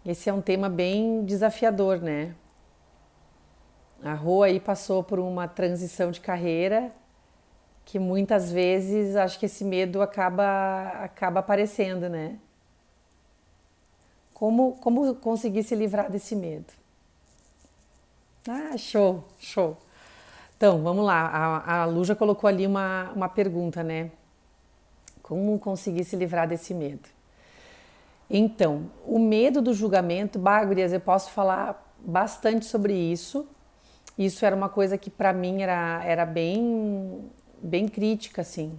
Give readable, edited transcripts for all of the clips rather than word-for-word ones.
Esse é um tema bem desafiador, né? A Rô aí passou por uma transição de carreira que muitas vezes acho que esse medo acaba aparecendo, né? Como conseguir se livrar desse medo? Ah, show, show. Então, vamos lá. A Lu já colocou ali uma pergunta, né? Como conseguir se livrar desse medo? Então, o medo do julgamento, bah, gurias, eu posso falar bastante sobre isso. Isso era uma coisa que para mim era bem crítica, assim.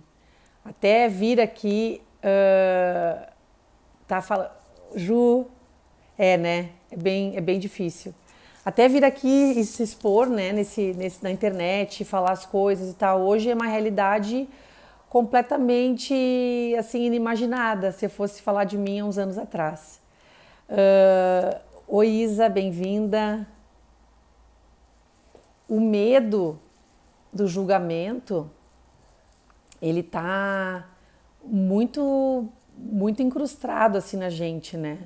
Até vir aqui, tá falando, Ju, né? É bem difícil. Até vir aqui e se expor, né, na internet, falar as coisas e tal. Hoje é uma realidade completamente, assim, inimaginada se eu fosse falar de mim há uns anos atrás. Oi, Isa, bem-vinda. O medo do julgamento, ele tá muito incrustado assim na gente, né?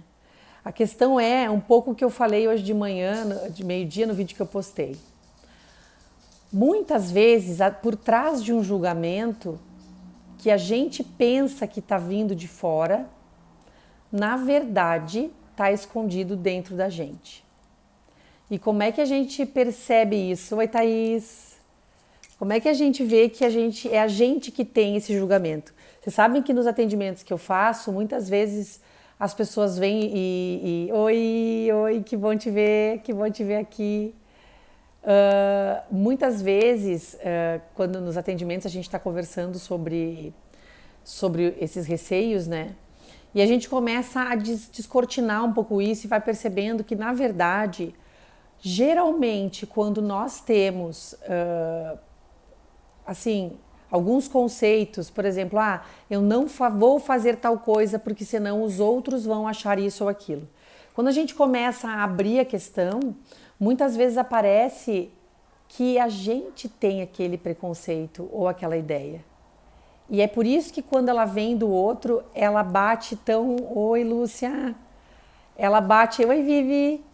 A questão é um pouco o que eu falei hoje de manhã, de meio-dia no vídeo que eu postei. Muitas vezes, por trás de um julgamento que a gente pensa que está vindo de fora, na verdade está escondido dentro da gente. E como é que a gente percebe isso? Oi, Thaís. Como é que a gente vê que é a gente que tem esse julgamento? Vocês sabem que nos atendimentos que eu faço, muitas vezes as pessoas vêm oi, que bom te ver aqui. Muitas vezes, quando nos atendimentos a gente está conversando sobre esses receios, né? E a gente começa a descortinar um pouco isso e vai percebendo que, na verdade, geralmente, quando nós temos assim, alguns conceitos, por exemplo, eu não vou fazer tal coisa porque senão os outros vão achar isso ou aquilo. Quando a gente começa a abrir a questão, muitas vezes aparece que a gente tem aquele preconceito ou aquela ideia. E é por isso que quando ela vem do outro, ela bate tão, oi Lúcia, ela bate, oi Vivi.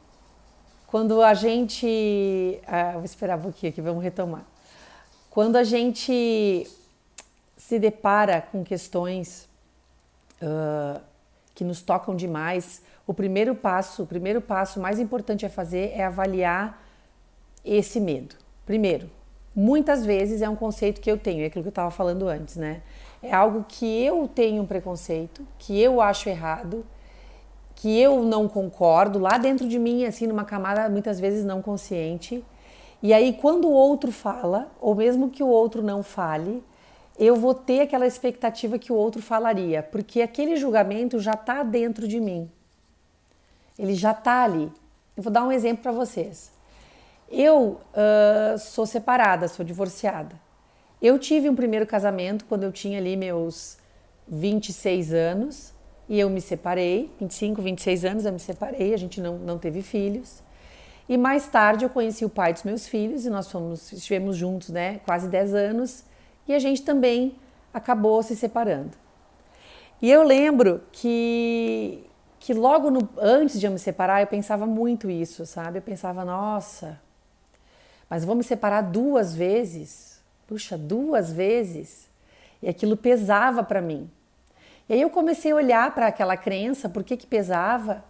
Quando a gente, vou esperar um pouquinho aqui, vamos retomar. Quando a gente se depara com questões que nos tocam demais, o primeiro passo mais importante a fazer é avaliar esse medo. Primeiro, muitas vezes é um conceito que eu tenho, é aquilo que eu estava falando antes, né? É algo que eu tenho um preconceito, que eu acho errado, que eu não concordo, lá dentro de mim, assim, numa camada muitas vezes não consciente. E aí, quando o outro fala, ou mesmo que o outro não fale, eu vou ter aquela expectativa que o outro falaria, porque aquele julgamento já está dentro de mim. Ele já está ali. Eu vou dar um exemplo para vocês. Eu sou separada, sou divorciada. Eu tive um primeiro casamento quando eu tinha ali meus 26 anos e eu me separei, 25, 26 anos eu me separei, a gente não teve filhos. E mais tarde eu conheci o pai dos meus filhos e estivemos juntos, né, quase 10 anos e a gente também acabou se separando. E eu lembro que logo antes de eu me separar eu pensava muito isso, sabe? Eu pensava, nossa, mas vou me separar duas vezes? Puxa, duas vezes? E aquilo pesava para mim. E aí eu comecei a olhar para aquela crença, por que pesava?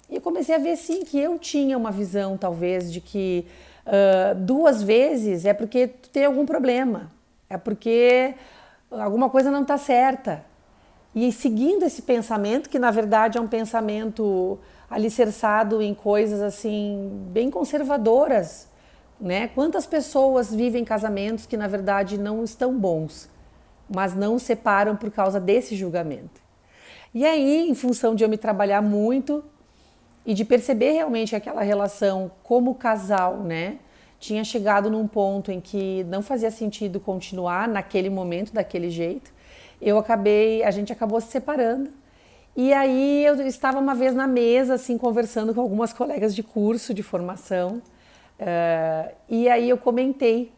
E eu comecei a ver sim que eu tinha uma visão talvez de que duas vezes é porque tu tem algum problema, é porque alguma coisa não está certa. E seguindo esse pensamento, que na verdade é um pensamento alicerçado em coisas assim bem conservadoras, né? Quantas pessoas vivem casamentos que na verdade não estão bons, mas não separam por causa desse julgamento. E aí, em função de eu me trabalhar muito e de perceber realmente aquela relação como casal, né? Tinha chegado num ponto em que não fazia sentido continuar naquele momento, daquele jeito. A gente acabou se separando. E aí eu estava uma vez na mesa, assim, conversando com algumas colegas de curso, de formação. E aí eu comentei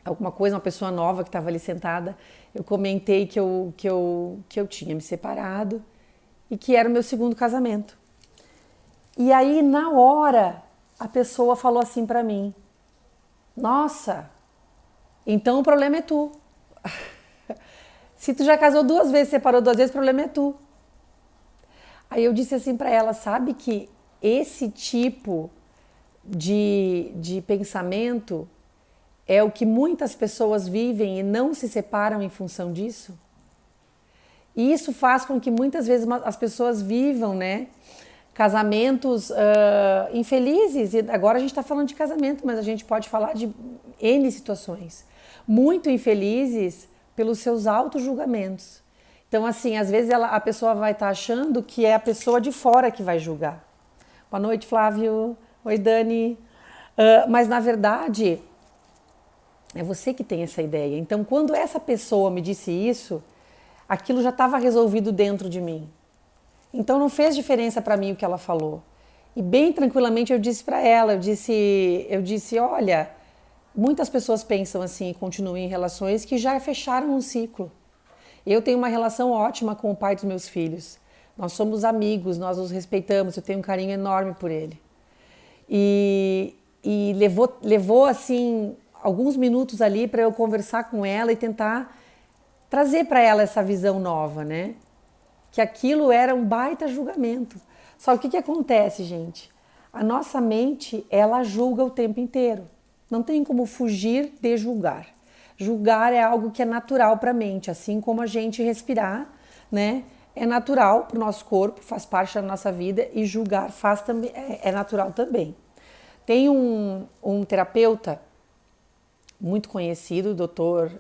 alguma coisa, uma pessoa nova que estava ali sentada, eu comentei que eu tinha me separado e que era o meu segundo casamento. E aí, na hora, a pessoa falou assim pra mim: Nossa, então o problema é tu. Se tu já casou 2 vezes, separou 2 vezes, o problema é tu. Aí eu disse assim pra ela: Sabe que esse tipo de pensamento é o que muitas pessoas vivem e não se separam em função disso? E isso faz com que muitas vezes as pessoas vivam, né? Casamentos infelizes. E agora a gente está falando de casamento, mas a gente pode falar de N situações. Muito infelizes pelos seus auto-julgamentos. Então, assim, às vezes a pessoa vai estar achando que é a pessoa de fora que vai julgar. Boa noite, Flávio. Oi, Dani. Mas, na verdade, é você que tem essa ideia. Então, quando essa pessoa me disse isso, aquilo já estava resolvido dentro de mim. Então não fez diferença para mim o que ela falou. E bem tranquilamente eu disse para ela, eu disse, olha, muitas pessoas pensam assim e continuam em relações que já fecharam um ciclo. Eu tenho uma relação ótima com o pai dos meus filhos. Nós somos amigos, nós nos respeitamos, eu tenho um carinho enorme por ele. E levou assim alguns minutos ali para eu conversar com ela e tentar trazer para ela essa visão nova, né? Que aquilo era um baita julgamento. Só que o que acontece, gente? A nossa mente, ela julga o tempo inteiro. Não tem como fugir de julgar. Julgar é algo que é natural para a mente, assim como a gente respirar, né? É natural para o nosso corpo, faz parte da nossa vida e julgar faz também, é natural também. Tem um terapeuta muito conhecido, o doutor.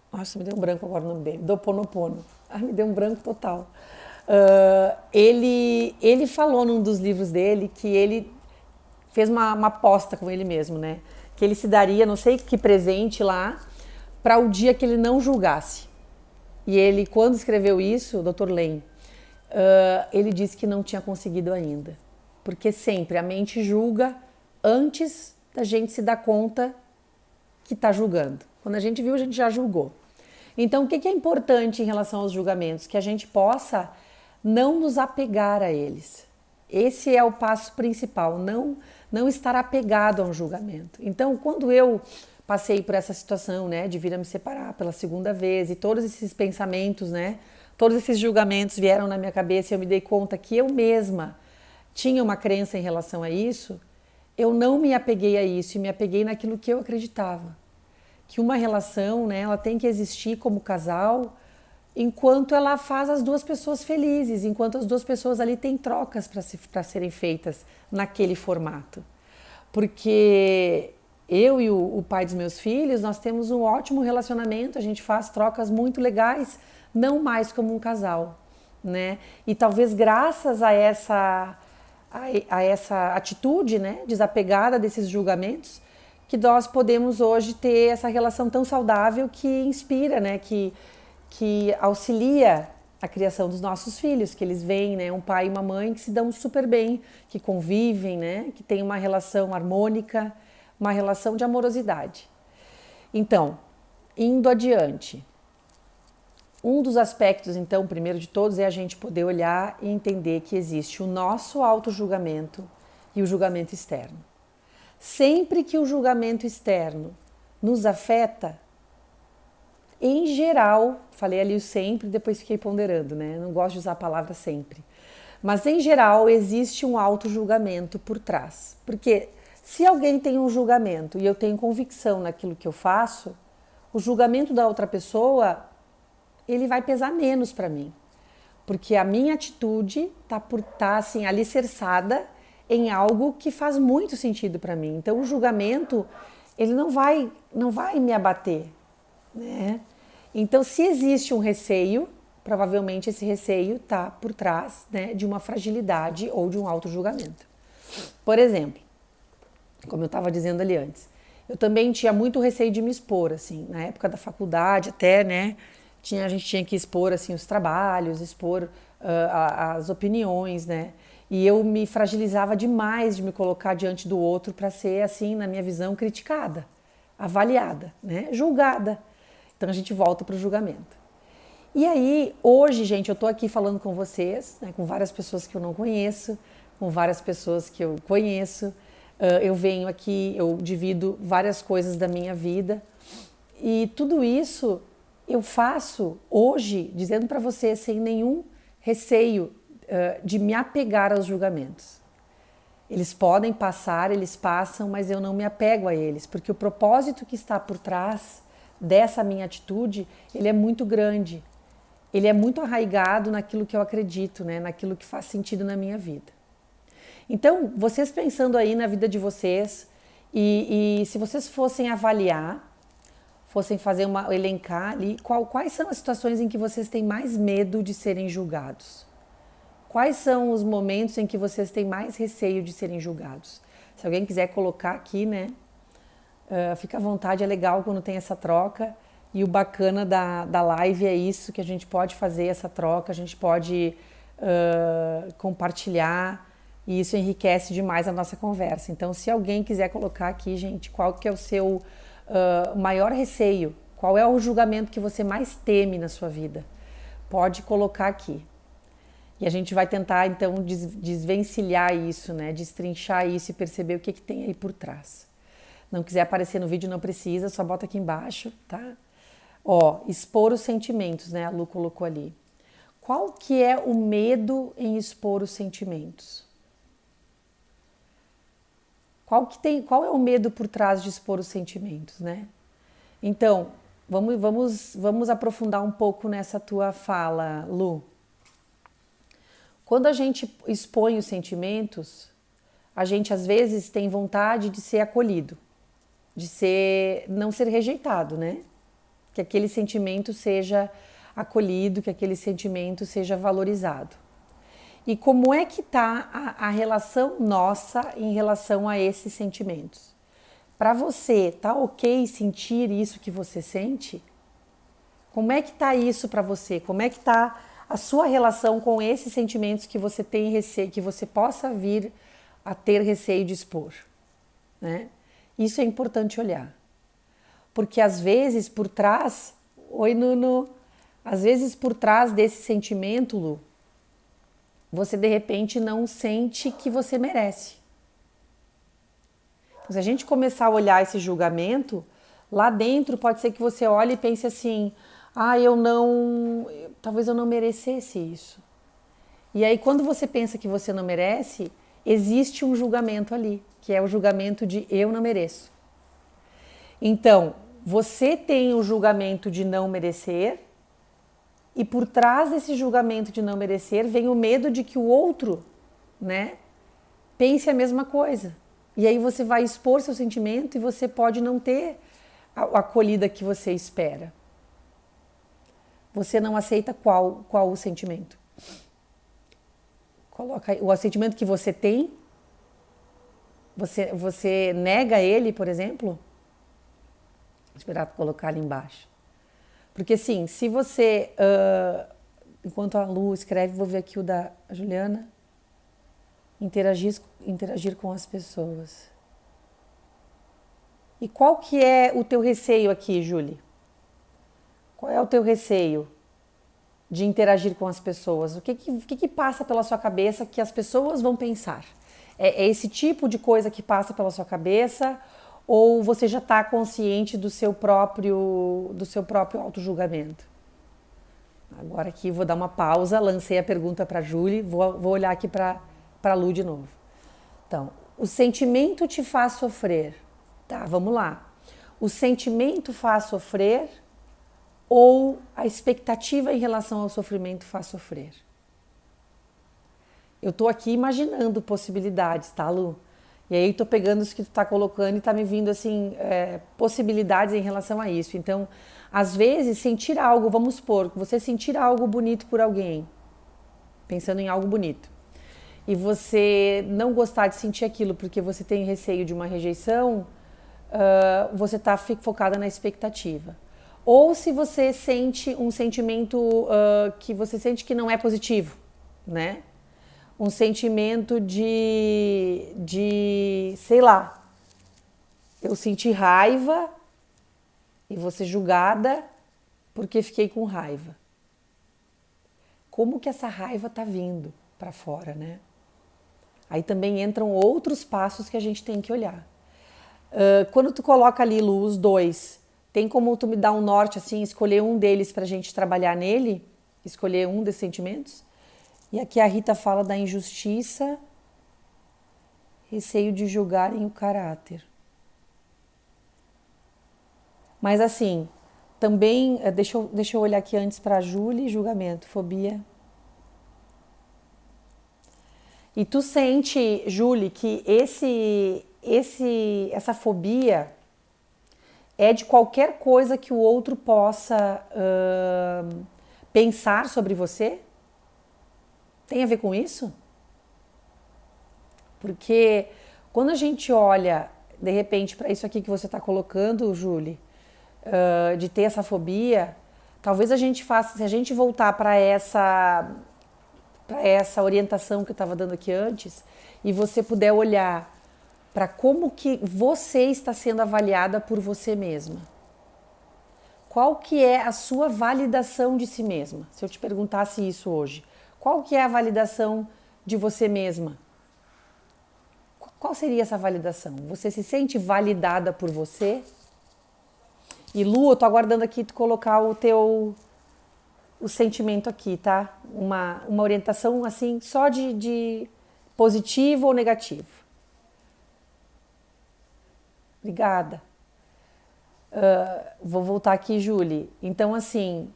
Nossa, me deu um branco agora o nome dele. Do Ponopono. Ai, me deu um branco total. Ele falou num dos livros dele que ele fez uma aposta com ele mesmo, né? Que ele se daria não sei que presente lá para o dia que ele não julgasse. E ele, quando escreveu isso, o Dr. Len, ele disse que não tinha conseguido ainda. Porque sempre a mente julga antes da gente se dar conta que está julgando. Quando a gente viu, a gente já julgou. Então, o que é importante em relação aos julgamentos? Que a gente possa não nos apegar a eles. Esse é o passo principal, não estar apegado a um julgamento. Então, quando eu passei por essa situação, né, de vir a me separar pela segunda vez e todos esses pensamentos, né, todos esses julgamentos vieram na minha cabeça e eu me dei conta que eu mesma tinha uma crença em relação a isso, eu não me apeguei a isso e me apeguei naquilo que eu acreditava. Que uma relação, né, ela tem que existir como casal enquanto ela faz as duas pessoas felizes, enquanto as duas pessoas ali têm trocas para serem feitas naquele formato. Porque eu e o pai dos meus filhos, nós temos um ótimo relacionamento, a gente faz trocas muito legais, não mais como um casal, né? E talvez graças a essa atitude, né, desapegada desses julgamentos, que nós podemos hoje ter essa relação tão saudável que inspira, né, que auxilia a criação dos nossos filhos, que eles veem, né, um pai e uma mãe que se dão super bem, que convivem, né, que tem uma relação harmônica, uma relação de amorosidade. Então, indo adiante, um dos aspectos, então, primeiro de todos, é a gente poder olhar e entender que existe o nosso auto-julgamento e o julgamento externo. Sempre que o julgamento externo nos afeta, em geral, falei ali o sempre, depois fiquei ponderando, né? Não gosto de usar a palavra sempre. Mas em geral existe um auto-julgamento por trás. Porque se alguém tem um julgamento e eu tenho convicção naquilo que eu faço, o julgamento da outra pessoa, ele vai pesar menos para mim. Porque a minha atitude tá assim, alicerçada em algo que faz muito sentido para mim. Então o julgamento, ele não vai me abater, né? Então se existe um receio, provavelmente esse receio está por trás, né, de uma fragilidade ou de um auto-julgamento. Por exemplo, como eu estava dizendo ali antes, eu também tinha muito receio de me expor, assim, na época da faculdade até, né, a gente tinha que expor, assim, os trabalhos, expor as opiniões, né, e eu me fragilizava demais de me colocar diante do outro para ser, assim, na minha visão, criticada, avaliada, né, julgada. Então a gente volta para o julgamento. E aí, hoje, gente, eu tô aqui falando com vocês, né, com várias pessoas que eu não conheço, com várias pessoas que eu conheço. Eu venho aqui, eu divido várias coisas da minha vida e tudo isso eu faço hoje, dizendo para você, sem nenhum receio de me apegar aos julgamentos. Eles podem passar, eles passam, mas eu não me apego a eles, porque o propósito que está por trás dessa minha atitude, ele é muito grande. Ele é muito arraigado naquilo que eu acredito, né? Naquilo que faz sentido na minha vida. Então, vocês pensando aí na vida de vocês e se vocês fossem avaliar, fossem fazer elencar ali, quais são as situações em que vocês têm mais medo de serem julgados? Quais são os momentos em que vocês têm mais receio de serem julgados? Se alguém quiser colocar aqui, né? Fica à vontade, é legal quando tem essa troca. E o bacana da live é isso, que a gente pode fazer essa troca, a gente pode compartilhar e isso enriquece demais a nossa conversa. Então, se alguém quiser colocar aqui, gente, qual que é o seu maior receio? Qual é o julgamento que você mais teme na sua vida? Pode colocar aqui. E a gente vai tentar, então, desvencilhar isso, né? Destrinchar isso e perceber o que tem aí por trás. Não quiser aparecer no vídeo, não precisa, só bota aqui embaixo, tá? Ó, expor os sentimentos, né? A Lu colocou ali. Qual que é o medo em expor os sentimentos? Qual é o medo por trás de expor os sentimentos, né? Então, vamos aprofundar um pouco nessa tua fala, Lu. Quando a gente expõe os sentimentos, a gente às vezes tem vontade de ser acolhido, não ser rejeitado, né? Que aquele sentimento seja acolhido, que aquele sentimento seja valorizado. E como é que tá a relação nossa em relação a esses sentimentos? Para você, tá ok sentir isso que você sente? Como é que tá isso para você? Como é que tá a sua relação com esses sentimentos que você tem receio, que você possa vir a ter receio de expor, né? Isso é importante olhar. Porque às vezes por trás, oi Nuno, às vezes por trás desse sentimento, Lu, você de repente não sente que você merece. Então, se a gente começar a olhar esse julgamento, lá dentro pode ser que você olhe e pense assim, talvez eu não merecesse isso. E aí quando você pensa que você não merece, existe um julgamento ali, que é o julgamento de eu não mereço. Então, você tem o julgamento de não merecer e por trás desse julgamento de não merecer vem o medo de que o outro, né, pense a mesma coisa. E aí você vai expor seu sentimento e você pode não ter a acolhida que você espera. Você não aceita qual o sentimento? Coloca aí, o sentimento que você tem, você nega ele, por exemplo? Vou esperar colocar ali embaixo. Porque assim, se você, enquanto a Lu escreve, vou ver aqui o da Juliana, interagir com as pessoas. E qual que é o teu receio aqui, Julie? Qual é o teu receio de interagir com as pessoas? O que passa pela sua cabeça que as pessoas vão pensar? É esse tipo de coisa que passa pela sua cabeça? Ou você já está consciente do seu próprio autojulgamento? Agora aqui vou dar uma pausa, lancei a pergunta para a Julie, vou olhar aqui para a Lu de novo. Então, o sentimento te faz sofrer. Tá, vamos lá. O sentimento faz sofrer ou a expectativa em relação ao sofrimento faz sofrer? Eu tô aqui imaginando possibilidades, tá, Lu? E aí tô pegando os que tu tá colocando e tá me vindo assim, possibilidades em relação a isso. Então, às vezes, sentir algo, vamos supor, você sentir algo bonito por alguém, pensando em algo bonito, e você não gostar de sentir aquilo porque você tem receio de uma rejeição, você tá focada na expectativa. Ou se você sente um sentimento que você sente que não é positivo, né? Um sentimento sei lá, eu senti raiva e vou ser julgada porque fiquei com raiva. Como que essa raiva tá vindo para fora, né? Aí também entram outros passos que a gente tem que olhar. Quando tu coloca ali, Lu, os dois, tem como tu me dar um norte, assim, escolher um deles pra gente trabalhar nele? Escolher um desses sentimentos? E aqui a Rita fala da injustiça, receio de julgarem o caráter. Mas assim, também, deixa eu olhar aqui antes para a Júlia, julgamento, fobia. E tu sente, Júlia, que essa fobia é de qualquer coisa que o outro possa pensar sobre você? Tem a ver com isso? Porque quando a gente olha, de repente, para isso aqui que você está colocando, Júlia, de ter essa fobia, talvez a gente faça, se a gente voltar para essa orientação que eu estava dando aqui antes, e você puder olhar para como que você está sendo avaliada por você mesma. Qual que é a sua validação de si mesma? Se eu te perguntasse isso hoje, qual que é a validação de você mesma? Qual seria essa validação? Você se sente validada por você? E Lu, eu tô aguardando aqui tu colocar o sentimento aqui, tá? Uma orientação assim, só de positivo ou negativo. Obrigada. Vou voltar aqui, Julie. Então, assim,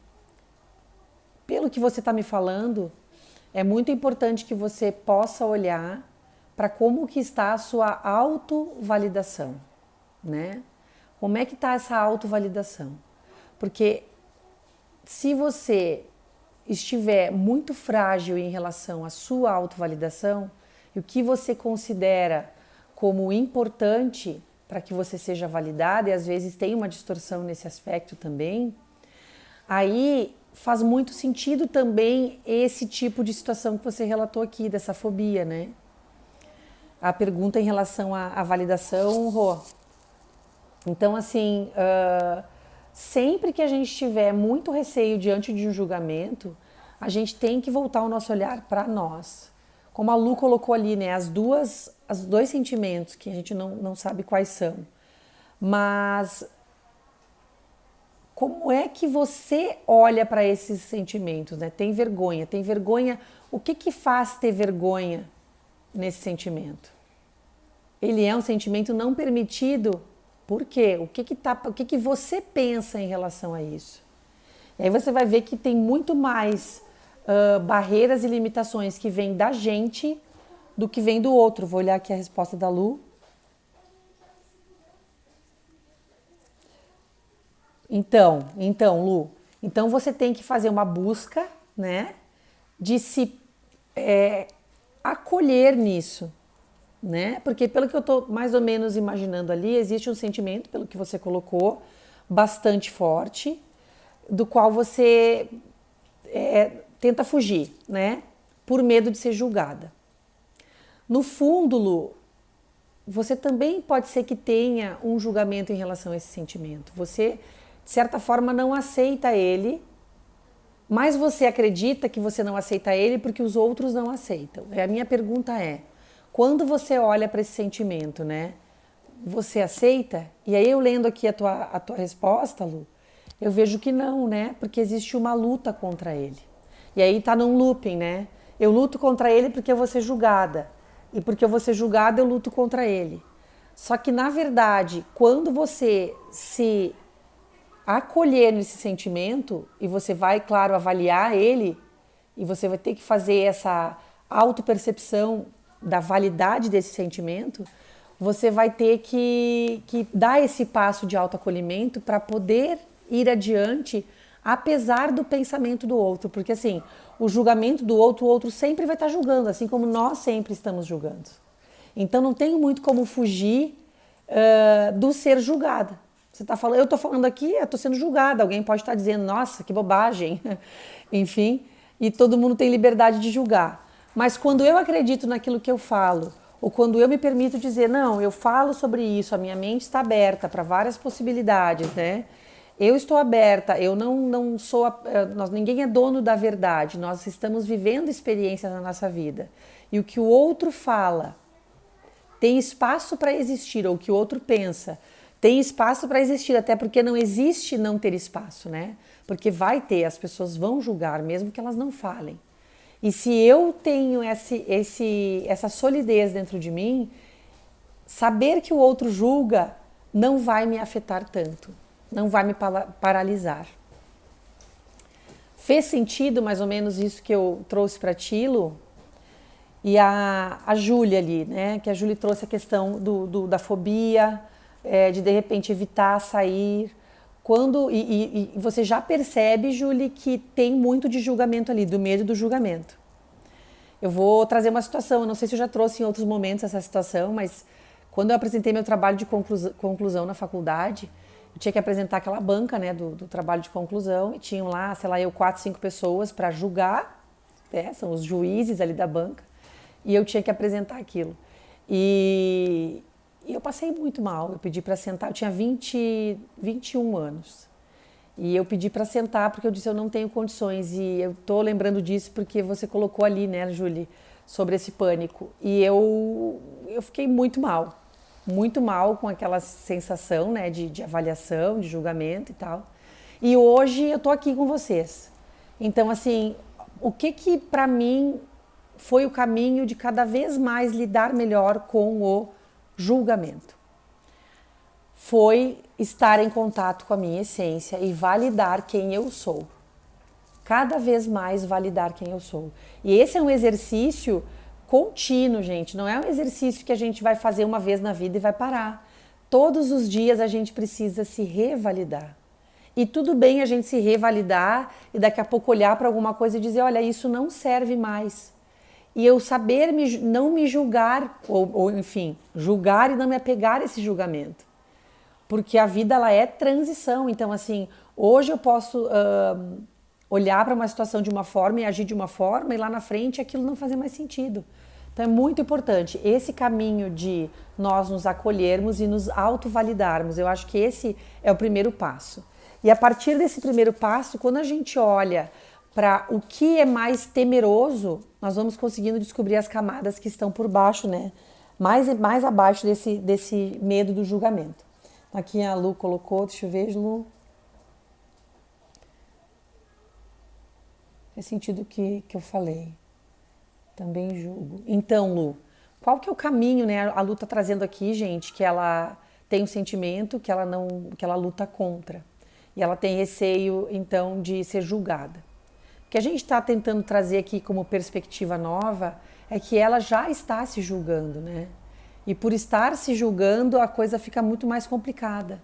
pelo que você está me falando, é muito importante que você possa olhar para como que está a sua autovalidação, né? Como é que está essa autovalidação? Porque se você estiver muito frágil em relação à sua autovalidação e o que você considera como importante para que você seja validada, e às vezes tem uma distorção nesse aspecto também, aí faz muito sentido também esse tipo de situação que você relatou aqui, dessa fobia, né? A pergunta em relação à validação, Rô. Então, assim, sempre que a gente tiver muito receio diante de um julgamento, a gente tem que voltar o nosso olhar para nós. Como a Lu colocou ali, né? Os dois sentimentos que a gente não sabe quais são. Mas como é que você olha para esses sentimentos, né? Tem vergonha, tem vergonha. O que faz ter vergonha nesse sentimento? Ele é um sentimento não permitido. Por quê? O que você pensa em relação a isso? E aí você vai ver que tem muito mais barreiras e limitações que vêm da gente do que vem do outro. Vou olhar aqui a resposta da Lu. Então, Lu, então você tem que fazer uma busca, né, de se acolher nisso, né? Porque pelo que eu tô mais ou menos imaginando ali, existe um sentimento, pelo que você colocou, bastante forte, do qual você tenta fugir, né? Por medo de ser julgada. No fundo, Lu, você também pode ser que tenha um julgamento em relação a esse sentimento. Você, de certa forma, não aceita ele, mas você acredita que você não aceita ele porque os outros não aceitam. A minha pergunta é, quando você olha para esse sentimento, né? Você aceita? E aí eu lendo aqui a tua resposta, Lu, eu vejo que não, né? Porque existe uma luta contra ele. E aí tá num looping, né? Eu luto contra ele porque eu vou ser julgada. E porque eu vou ser julgada, eu luto contra ele. Só que, na verdade, quando você se acolher nesse sentimento, e você vai, claro, avaliar ele, e você vai ter que fazer essa autopercepção da validade desse sentimento, você vai ter que dar esse passo de autoacolhimento para poder ir adiante, apesar do pensamento do outro. Porque, assim, o julgamento do outro, o outro sempre vai estar julgando, assim como nós sempre estamos julgando. Então, não tenho muito como fugir do ser julgada. Você tá falando, eu estou falando aqui, eu estou sendo julgada. Alguém pode estar dizendo, nossa, que bobagem. Enfim, e todo mundo tem liberdade de julgar. Mas quando eu acredito naquilo que eu falo, ou quando eu me permito dizer, não, eu falo sobre isso, a minha mente está aberta para várias possibilidades, né? Eu estou aberta, eu não sou, ninguém é dono da verdade, nós estamos vivendo experiências na nossa vida. E o que o outro fala tem espaço para existir, ou o que o outro pensa tem espaço para existir, até porque não existe não ter espaço, né? Porque vai ter, as pessoas vão julgar, mesmo que elas não falem. E se eu tenho essa solidez dentro de mim, saber que o outro julga não vai me afetar tanto, não vai me paralisar. Fez sentido mais ou menos isso que eu trouxe para ti, Lu? E a Júlia ali, né? Que a Júlia trouxe a questão da fobia, de repente evitar sair. E você já percebe, Júlia, que tem muito de julgamento ali, do medo do julgamento. Eu vou trazer uma situação, eu não sei se eu já trouxe em outros momentos essa situação, mas quando eu apresentei meu trabalho de conclusão na faculdade, eu tinha que apresentar aquela banca, né, do trabalho de conclusão, e tinham lá, sei lá, 4, 5 pessoas para julgar, né, são os juízes ali da banca, e eu tinha que apresentar aquilo. E eu passei muito mal, eu pedi para sentar, eu tinha 21 anos. E eu pedi para sentar porque eu disse eu não tenho condições. E eu tô lembrando disso porque você colocou ali, né, Julie, sobre esse pânico. E eu fiquei muito mal com aquela sensação, né, de avaliação, de julgamento e tal. E hoje eu tô aqui com vocês. Então, assim, o que para mim foi o caminho de cada vez mais lidar melhor com o julgamento? Foi estar em contato com a minha essência e validar quem eu sou. Cada vez mais validar quem eu sou. E esse é um exercício contínuo, gente. Não é um exercício que a gente vai fazer uma vez na vida e vai parar. Todos os dias a gente precisa se revalidar. E tudo bem a gente se revalidar e daqui a pouco olhar para alguma coisa e dizer, olha, isso não serve mais. E eu saber não me julgar, ou enfim, julgar e não me apegar a esse julgamento. Porque a vida, ela é transição. Então, assim, hoje eu posso olhar para uma situação de uma forma e agir de uma forma, e lá na frente aquilo não fazer mais sentido. Então, é muito importante esse caminho de nós nos acolhermos e nos autovalidarmos. Eu acho que esse é o primeiro passo. E a partir desse primeiro passo, quando a gente olha para o que é mais temeroso, nós vamos conseguindo descobrir as camadas que estão por baixo, né? Mais abaixo desse medo do julgamento. Aqui a Lu colocou, deixa eu ver, Lu. Faz sentido que eu falei. Também julgo. Então, Lu, qual que é o caminho, né? A Lu tá trazendo aqui, gente, que ela tem um sentimento que ela luta contra. E ela tem receio, então, de ser julgada. O que a gente está tentando trazer aqui como perspectiva nova é que ela já está se julgando, né? E por estar se julgando, a coisa fica muito mais complicada.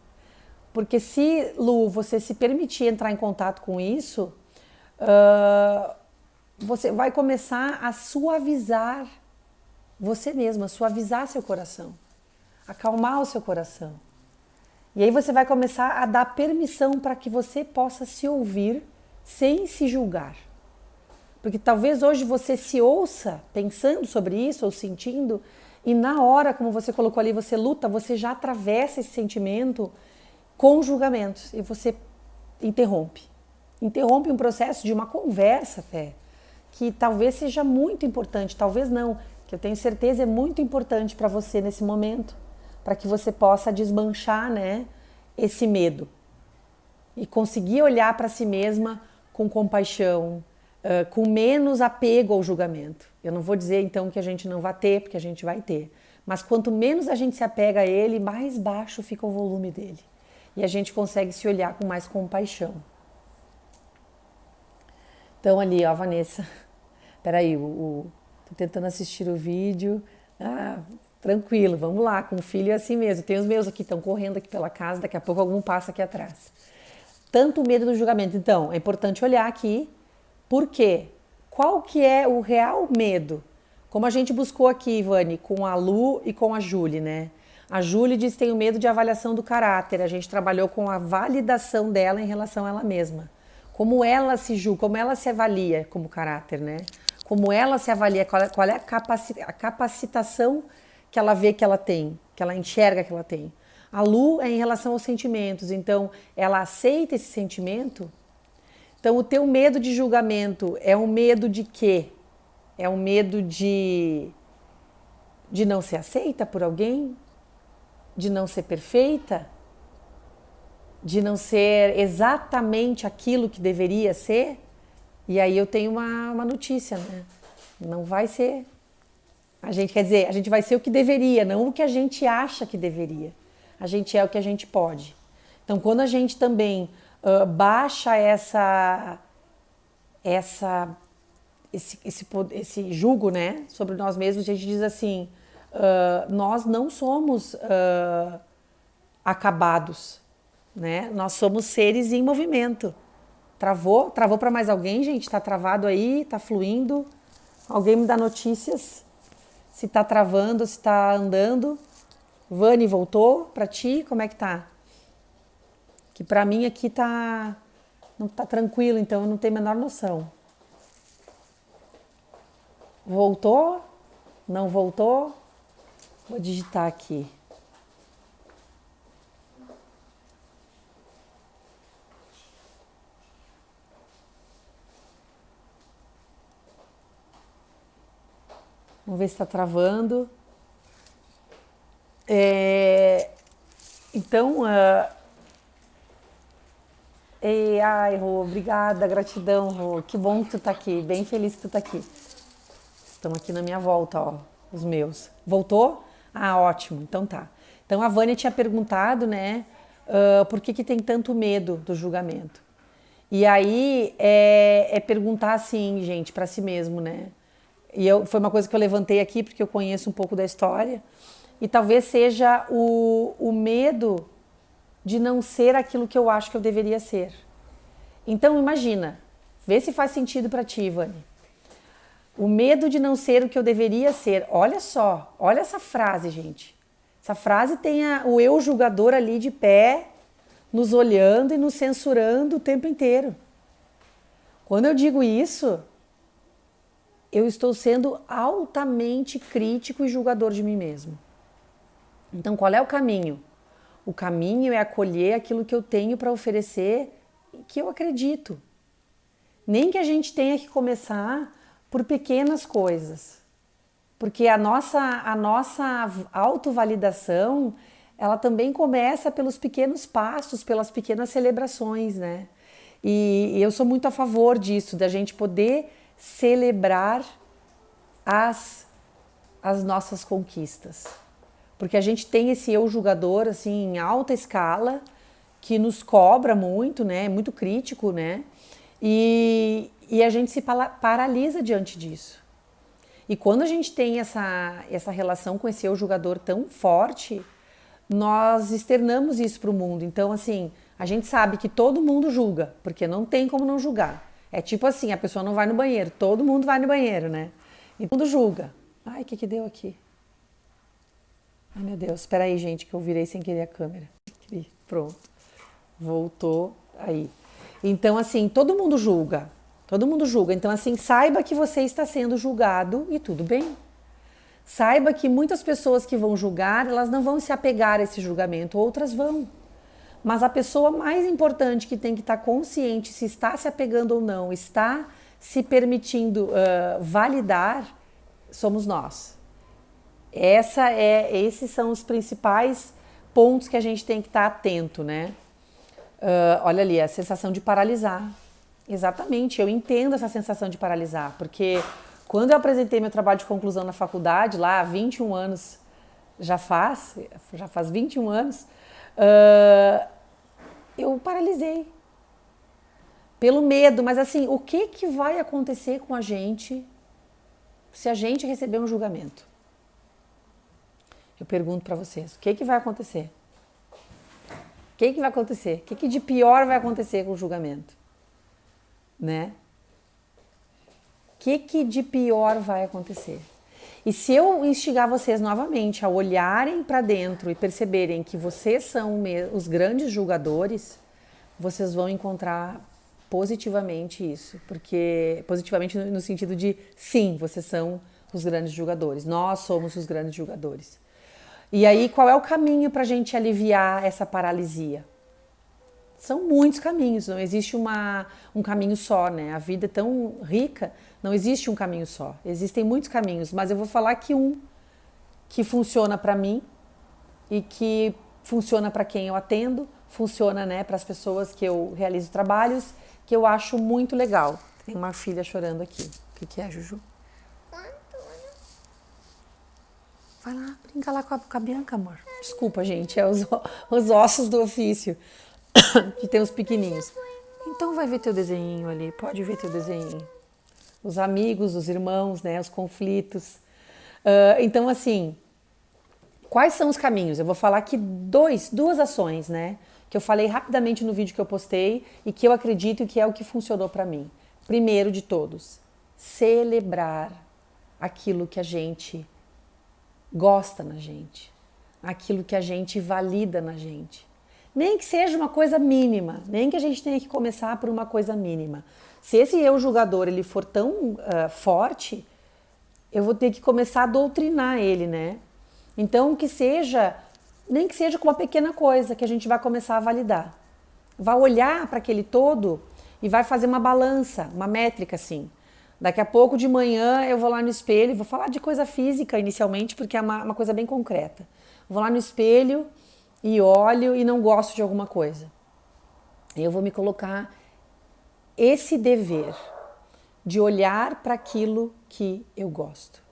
Porque se, Lu, você se permitir entrar em contato com isso, você vai começar a suavizar você mesma, suavizar seu coração, acalmar o seu coração. E aí você vai começar a dar permissão para que você possa se ouvir sem se julgar. Porque talvez hoje você se ouça pensando sobre isso ou sentindo, e na hora, como você colocou ali, você luta, você já atravessa esse sentimento com julgamentos e você interrompe. Interrompe um processo de uma conversa até, que talvez seja muito importante, talvez não, que eu tenho certeza é muito importante para você nesse momento, para que você possa desmanchar, né, esse medo e conseguir olhar para si mesma com compaixão, com menos apego ao julgamento. Eu não vou dizer então que a gente não vai ter, porque a gente vai ter. Mas quanto menos a gente se apega a ele, mais baixo fica o volume dele. E a gente consegue se olhar com mais compaixão. Então ali, ó, Vanessa. Peraí, tô tentando assistir o vídeo. Tranquilo, vamos lá, com o filho é assim mesmo. Tem os meus aqui, estão correndo aqui pela casa, daqui a pouco algum passa aqui atrás. Tanto o medo do julgamento. Então, é importante olhar aqui. Por quê? Qual que é o real medo? Como a gente buscou aqui, Ivane, com a Lu e com a Júlia, né? A Júlia diz que tem o medo de avaliação do caráter. A gente trabalhou com a validação dela em relação a ela mesma. Como ela se julga, como ela se avalia como caráter, né? Como ela se avalia, qual é a capacitação que ela vê que ela tem, que ela enxerga que ela tem. A Lu é em relação aos sentimentos, então ela aceita esse sentimento. Então o teu medo de julgamento é um medo de quê? É um medo de não ser aceita por alguém? De não ser perfeita? De não ser exatamente aquilo que deveria ser? E aí eu tenho uma notícia, né? Não vai ser. A gente quer dizer, a gente vai ser o que deveria, não o que a gente acha que deveria. A gente é o que a gente pode. Então, quando a gente também baixa esse jugo, né, sobre nós mesmos, a gente diz assim: nós não somos acabados, né? Nós somos seres em movimento. Travou? Travou para mais alguém, gente? Tá travado aí? Tá fluindo? Alguém me dá notícias? Se tá travando, se tá andando? Vani, voltou para ti? Como é que tá? Que para mim aqui tá não tá tranquilo, então eu não tenho a menor noção. Voltou? Não voltou? Vou digitar aqui. Vamos ver se está travando. Então, ai, Rô, obrigada, gratidão, Rô. Que bom que tu tá aqui, bem feliz que tu tá aqui. Estão aqui na minha volta, ó, os meus. Voltou? Ah, ótimo, então tá. Então a Vânia tinha perguntado, né, por que tem tanto medo do julgamento. E aí é perguntar assim, gente, para si mesmo, né? Foi uma coisa que eu levantei aqui porque eu conheço um pouco da história. E talvez seja o medo de não ser aquilo que eu acho que eu deveria ser. Então imagina, vê se faz sentido para ti, Vani. O medo de não ser o que eu deveria ser. Olha só, olha essa frase, gente. Essa frase tem o eu julgador ali de pé, nos olhando e nos censurando o tempo inteiro. Quando eu digo isso, eu estou sendo altamente crítico e julgador de mim mesmo. Então, qual é o caminho? O caminho é acolher aquilo que eu tenho para oferecer e que eu acredito. Nem que a gente tenha que começar por pequenas coisas. Porque a nossa autovalidação, ela também começa pelos pequenos passos, pelas pequenas celebrações, né? E eu sou muito a favor disso, da gente poder celebrar as nossas conquistas. Porque a gente tem esse eu julgador, assim, em alta escala, que nos cobra muito, né? É muito crítico, né? E a gente se paralisa diante disso. E quando a gente tem essa relação com esse eu julgador tão forte, nós externamos isso para o mundo. Então, assim, a gente sabe que todo mundo julga, porque não tem como não julgar. É tipo assim, a pessoa não vai no banheiro, todo mundo vai no banheiro, né? E todo mundo julga. Ai, o que deu aqui? Ai, meu Deus, espera aí, gente, que eu virei sem querer a câmera. Pronto. Voltou aí. Então, assim, todo mundo julga. Todo mundo julga. Então, assim, saiba que você está sendo julgado e tudo bem. Saiba que muitas pessoas que vão julgar, elas não vão se apegar a esse julgamento, outras vão. Mas a pessoa mais importante que tem que estar consciente se está se apegando ou não, está se permitindo validar, somos nós. Esses são os principais pontos que a gente tem que estar atento, né? Olha ali, a sensação de paralisar. Exatamente, eu entendo essa sensação de paralisar, porque quando eu apresentei meu trabalho de conclusão na faculdade, lá há 21 anos, já faz 21 anos, eu paralisei. Pelo medo, mas assim, o que vai acontecer com a gente se a gente receber um julgamento? Eu pergunto para vocês, o que vai acontecer? O que vai acontecer? O que de pior vai acontecer com o julgamento? Né? O que de pior vai acontecer? E se eu instigar vocês novamente a olharem para dentro e perceberem que vocês são os grandes julgadores, vocês vão encontrar positivamente isso. Porque positivamente no sentido de sim, vocês são os grandes julgadores. Nós somos os grandes julgadores. E aí, qual é o caminho para a gente aliviar essa paralisia? São muitos caminhos, não existe um caminho só, né? A vida é tão rica, não existe um caminho só. Existem muitos caminhos, mas eu vou falar que um que funciona para mim e que funciona para quem eu atendo, funciona, né, para as pessoas que eu realizo trabalhos, que eu acho muito legal. Tem uma filha chorando aqui. O que é, Juju? Vai lá, brinca lá com a Bianca, amor. Desculpa, gente, é os ossos do ofício, que tem os pequenininhos. Então vai ver teu desenho ali, pode ver teu desenho. Os amigos, os irmãos, né, os conflitos. Então, assim, quais são os caminhos? Eu vou falar aqui duas ações, né, que eu falei rapidamente no vídeo que eu postei e que eu acredito que é o que funcionou para mim. Primeiro de todos, celebrar aquilo que a gente gosta na gente, aquilo que a gente valida na gente. Nem que seja uma coisa mínima, nem que a gente tenha que começar por uma coisa mínima. Se esse eu julgador ele for tão forte, eu vou ter que começar a doutrinar ele, né? Então que seja, nem que seja com uma pequena coisa que a gente vai começar a validar. Vai olhar para aquele todo e vai fazer uma balança, uma métrica assim. Daqui a pouco de manhã eu vou lá no espelho, vou falar de coisa física inicialmente, porque é uma coisa bem concreta. Vou lá no espelho e olho e não gosto de alguma coisa. Eu vou me colocar esse dever de olhar para aquilo que eu gosto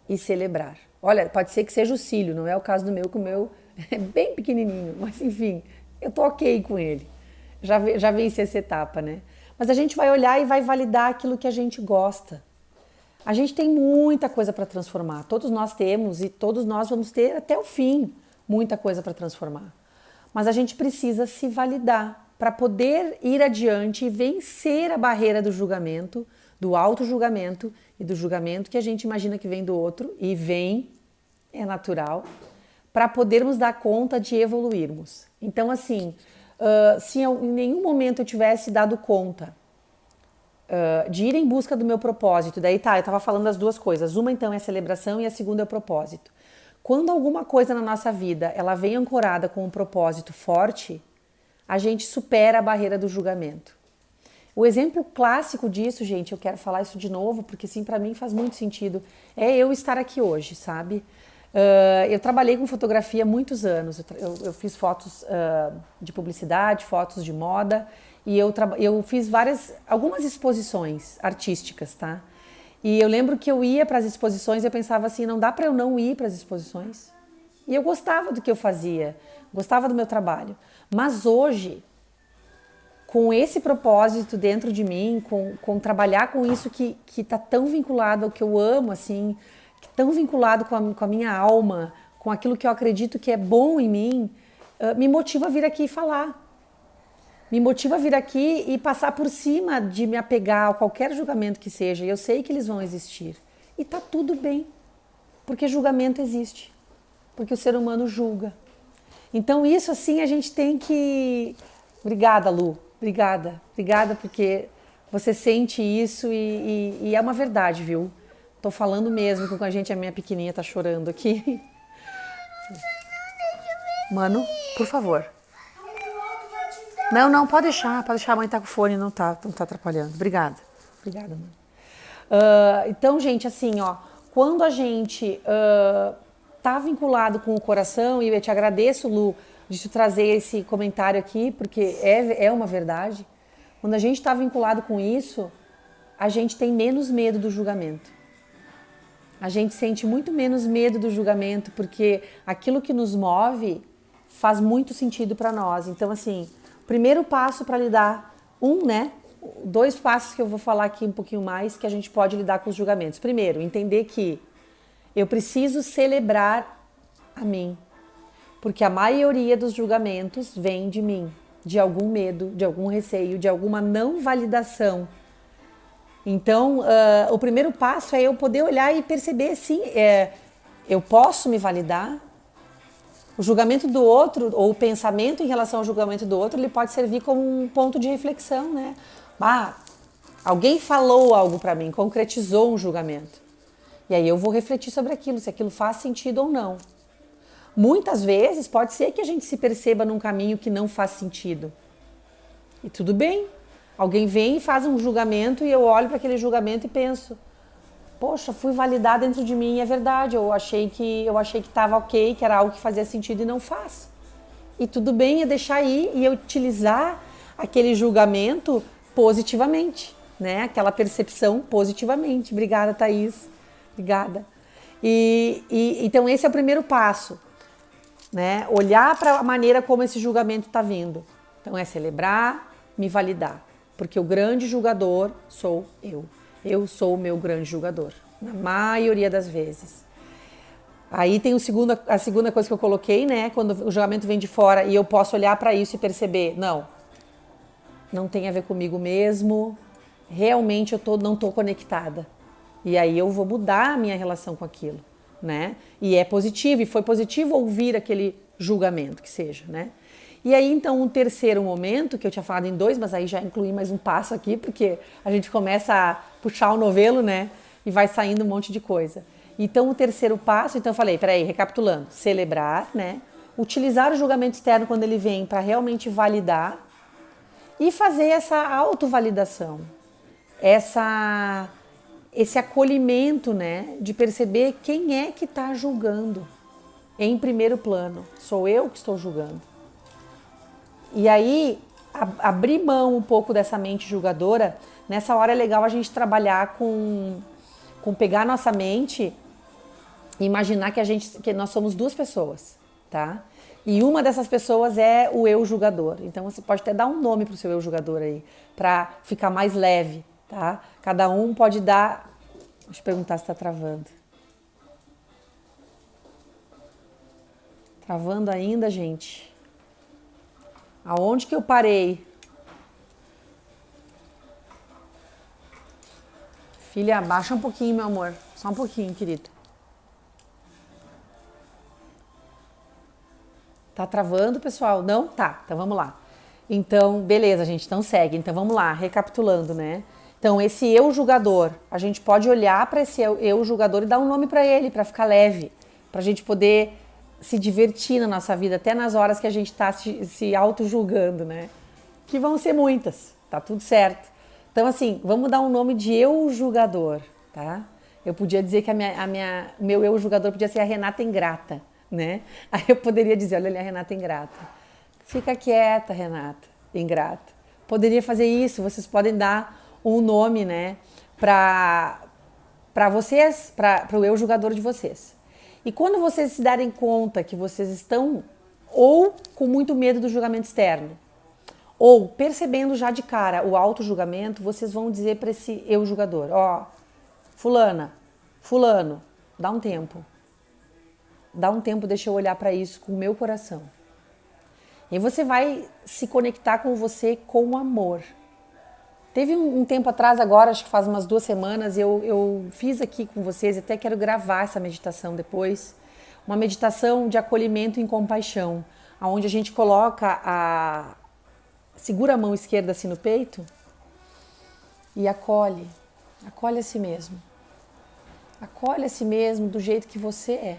e celebrar. Olha, pode ser que seja o cílio, não é o caso do meu, que o meu é bem pequenininho, mas enfim, eu tô ok com ele. Já venci essa etapa, né? Mas a gente vai olhar e vai validar aquilo que a gente gosta. A gente tem muita coisa para transformar. Todos nós temos e todos nós vamos ter até o fim muita coisa para transformar. Mas a gente precisa se validar para poder ir adiante e vencer a barreira do julgamento, do auto-julgamento e do julgamento que a gente imagina que vem do outro e vem, é natural, para podermos dar conta de evoluirmos. Então, assim, se em nenhum momento eu tivesse dado conta de ir em busca do meu propósito, daí tá, eu estava falando das duas coisas, uma então é a celebração e a segunda é o propósito. Quando alguma coisa na nossa vida ela vem ancorada com um propósito forte, a gente supera a barreira do julgamento. O exemplo clássico disso, gente, eu quero falar isso de novo, porque sim, para mim faz muito sentido, é eu estar aqui hoje, sabe? Eu trabalhei com fotografia há muitos anos, eu fiz fotos de publicidade, fotos de moda, e eu fiz algumas exposições artísticas, tá? E eu lembro que eu ia para as exposições e eu pensava assim, não dá para eu não ir para as exposições. E eu gostava do que eu fazia, gostava do meu trabalho. Mas hoje, com esse propósito dentro de mim, com trabalhar com isso que está tão vinculado ao que eu amo, assim, tão vinculado com a minha alma, com aquilo que eu acredito que é bom em mim, me motiva a vir aqui e falar. Me motiva a vir aqui e passar por cima de me apegar a qualquer julgamento que seja. E eu sei que eles vão existir. E tá tudo bem, porque julgamento existe. Porque o ser humano julga. Então isso assim a gente tem que... Obrigada, Lu. Obrigada. Obrigada porque você sente isso e é uma verdade, viu? Tô falando mesmo que com a gente, a minha pequenininha tá chorando aqui. Mano, por favor. Não, pode deixar, a mãe tá com o fone, não tá atrapalhando. Obrigada, mãe. Então, gente, assim, ó, quando a gente tá vinculado com o coração, e eu te agradeço, Lu, de te trazer esse comentário aqui, porque é uma verdade. Quando a gente tá vinculado com isso, a gente tem menos medo do julgamento. A gente sente muito menos medo do julgamento, porque aquilo que nos move faz muito sentido para nós. Então, assim, primeiro passo para lidar, dois passos que eu vou falar aqui um pouquinho mais, que a gente pode lidar com os julgamentos. Primeiro, entender que eu preciso celebrar a mim, porque a maioria dos julgamentos vem de mim, de algum medo, de algum receio, de alguma não validação. Então, o primeiro passo é eu poder olhar e perceber, sim, eu posso me validar. O julgamento do outro, ou o pensamento em relação ao julgamento do outro, ele pode servir como um ponto de reflexão, né? Alguém falou algo para mim, concretizou um julgamento. E aí eu vou refletir sobre aquilo, se aquilo faz sentido ou não. Muitas vezes pode ser que a gente se perceba num caminho que não faz sentido. E tudo bem. Alguém vem e faz um julgamento e eu olho para aquele julgamento e penso: poxa, fui validar dentro de mim, é verdade. Eu achei que estava ok, que era algo que fazia sentido e não faz. E tudo bem, é deixar ir e utilizar aquele julgamento positivamente, né? Aquela percepção positivamente. Obrigada, Thaís. Obrigada. Então esse é o primeiro passo, né? Olhar para a maneira como esse julgamento está vindo. Então é celebrar, me validar, porque o grande julgador sou eu. Eu sou o meu grande julgador, na maioria das vezes. Aí tem a segunda coisa que eu coloquei, né? Quando o julgamento vem de fora e eu posso olhar para isso e perceber, não tem a ver comigo mesmo, realmente não estou conectada. E aí eu vou mudar a minha relação com aquilo, né? E é positivo, e foi positivo ouvir aquele julgamento, que seja, né? E aí então um terceiro momento, que eu tinha falado em 2, mas aí já incluí mais um passo aqui, porque a gente começa a puxar o novelo, né? E vai saindo um monte de coisa. Então o terceiro passo, então eu falei, peraí, recapitulando, celebrar, né? Utilizar o julgamento externo quando ele vem para realmente validar e fazer essa autovalidação, esse acolhimento, né? De perceber quem é que está julgando em primeiro plano. Sou eu que estou julgando. E aí, abrir mão um pouco dessa mente julgadora, nessa hora é legal a gente trabalhar com pegar a nossa mente e imaginar que nós somos 2 pessoas, tá? E uma dessas pessoas é o eu julgador. Então você pode até dar um nome pro seu eu julgador aí, para ficar mais leve, tá? Cada um pode dar... Deixa eu perguntar se tá travando. Travando ainda, gente? Aonde que eu parei? Filha, abaixa um pouquinho, meu amor. Só um pouquinho, querido. Tá travando, pessoal? Não? Tá, então vamos lá. Então, beleza, gente, então segue. Então vamos lá, recapitulando, né? Então, esse eu julgador, a gente pode olhar para esse eu julgador e dar um nome para ele, para ficar leve, para a gente poder se divertir na nossa vida, até nas horas que a gente está se auto-julgando, né? Que vão ser muitas, tá tudo certo. Então, assim, vamos dar um nome de eu julgador, tá? Eu podia dizer que meu eu julgador podia ser a Renata Ingrata, né? Aí eu poderia dizer, olha ali a Renata Ingrata. Fica quieta, Renata Ingrata. Poderia fazer isso, vocês podem dar um nome, né, para vocês, para o eu julgador de vocês. E quando vocês se darem conta que vocês estão ou com muito medo do julgamento externo, ou percebendo já de cara o auto-julgamento, vocês vão dizer para esse eu julgador, ó, fulano, dá um tempo. Dá um tempo, deixa eu olhar para isso com o meu coração. E você vai se conectar com você com amor. Teve um tempo atrás, agora, acho que faz umas 2 semanas, eu fiz aqui com vocês, até quero gravar essa meditação depois, uma meditação de acolhimento e compaixão, onde a gente coloca segura a mão esquerda assim no peito e acolhe a si mesmo. Acolhe a si mesmo do jeito que você é.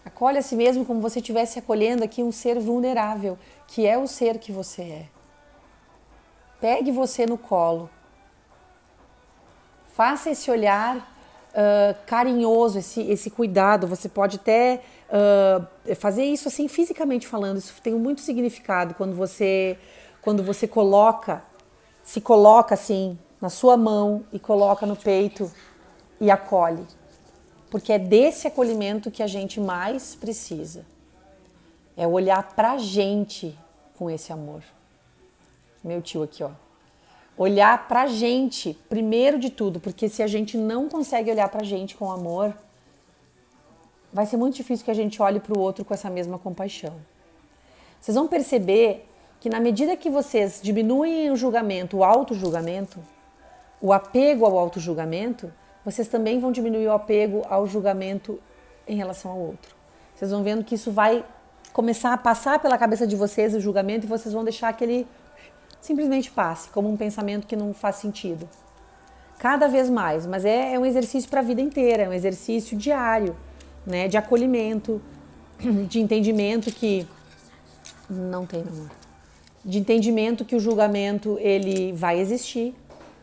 Acolhe a si mesmo como você estivesse acolhendo aqui um ser vulnerável, que é o ser que você é. Pegue você no colo. Faça esse olhar carinhoso, esse cuidado. Você pode até fazer isso assim fisicamente falando. Isso tem muito significado quando você se coloca assim na sua mão e coloca no peito e acolhe. Porque é desse acolhimento que a gente mais precisa. É olhar pra gente com esse amor. Meu tio aqui, ó. Olhar pra gente, primeiro de tudo, porque se a gente não consegue olhar pra gente com amor, vai ser muito difícil que a gente olhe pro outro com essa mesma compaixão. Vocês vão perceber que na medida que vocês diminuem o julgamento, o auto-julgamento, o apego ao auto-julgamento, vocês também vão diminuir o apego ao julgamento em relação ao outro. Vocês vão vendo que isso vai começar a passar pela cabeça de vocês o julgamento e vocês vão deixar que ele simplesmente passe, como um pensamento que não faz sentido. Cada vez mais, mas é um exercício para a vida inteira, é um exercício diário, né, de acolhimento, de entendimento que não tem, meu amor. De entendimento que o julgamento ele vai existir